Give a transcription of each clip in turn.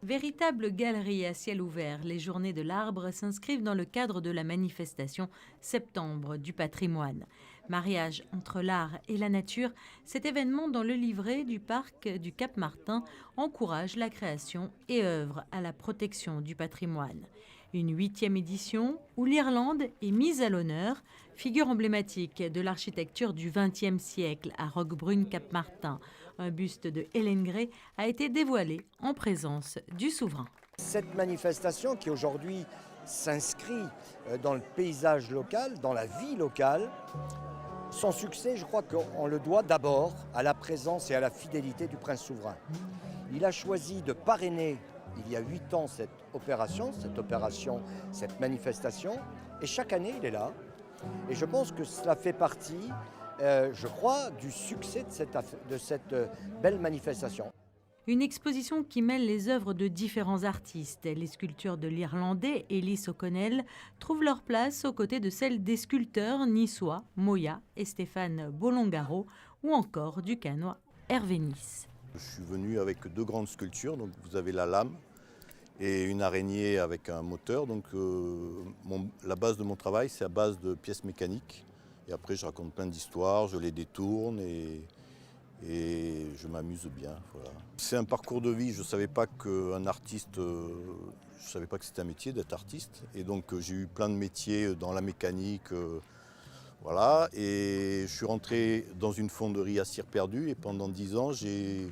Véritable galerie à ciel ouvert, les Journées de l'Arbre s'inscrivent dans le cadre de la manifestation Septembre du patrimoine. Mariage entre l'art et la nature, cet événement dans le livret du parc du Cap-Martin encourage la création et œuvre à la protection du patrimoine. Une 8e édition où l'Irlande est mise à l'honneur, figure emblématique de l'architecture du XXe siècle à Roquebrune-Cap-Martin. Un buste de Hélène Gray a été dévoilé en présence du souverain. Cette manifestation qui aujourd'hui s'inscrit dans le paysage local, dans la vie locale, son succès, je crois qu'on le doit d'abord à la présence et à la fidélité du prince souverain. Il a choisi de parrainer il y a 8 ans cette manifestation, et chaque année il est là. Et je pense que cela fait partie, je crois, du succès de cette belle manifestation. Une exposition qui mêle les œuvres de différents artistes. Les sculptures de l'Irlandais Ellis O'Connell trouvent leur place aux côtés de celles des sculpteurs niçois Moya et Stéphane Bolongaro ou encore du Canois Hervé Nice. Je suis venu avec 2 grandes sculptures, donc vous avez la lame et une araignée avec un moteur. Donc la base de mon travail, c'est à base de pièces mécaniques. Et après, je raconte plein d'histoires, je les détourne et je m'amuse bien. Voilà. C'est un parcours de vie. Je ne savais pas qu'un artiste, je savais pas que c'était un métier d'être artiste. Et donc j'ai eu plein de métiers dans la mécanique. Voilà. Et je suis rentré dans une fonderie à cire perdue et pendant 10 ans, j'ai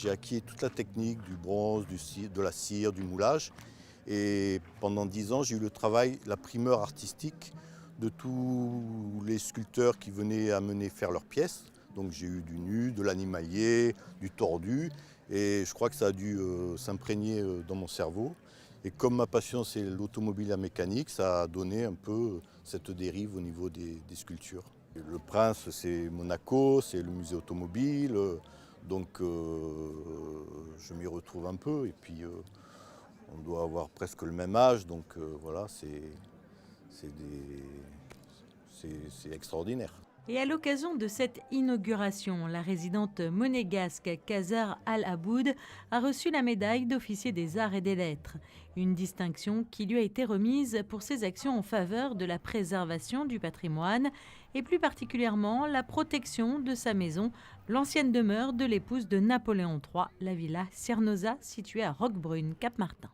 acquis toute la technique du bronze, de la cire, du moulage. Et pendant 10 ans, j'ai eu le travail, la primeur artistique de tous les sculpteurs qui venaient amener faire leurs pièces. Donc j'ai eu du nu, de l'animalier, du tordu. Et je crois que ça a dû s'imprégner dans mon cerveau. Et comme ma passion, c'est l'automobile et la mécanique, ça a donné un peu cette dérive au niveau des sculptures. Le Prince, c'est Monaco, c'est le musée automobile. Donc je m'y retrouve un peu. Et puis on doit avoir presque le même âge. Donc voilà, c'est extraordinaire. Et à l'occasion de cette inauguration, la résidente monégasque Kazar Al-Aboud a reçu la médaille d'officier des arts et des lettres, une distinction qui lui a été remise pour ses actions en faveur de la préservation du patrimoine et plus particulièrement la protection de sa maison, l'ancienne demeure de l'épouse de Napoléon III, la villa Cernosa située à Roquebrune, Cap-Martin.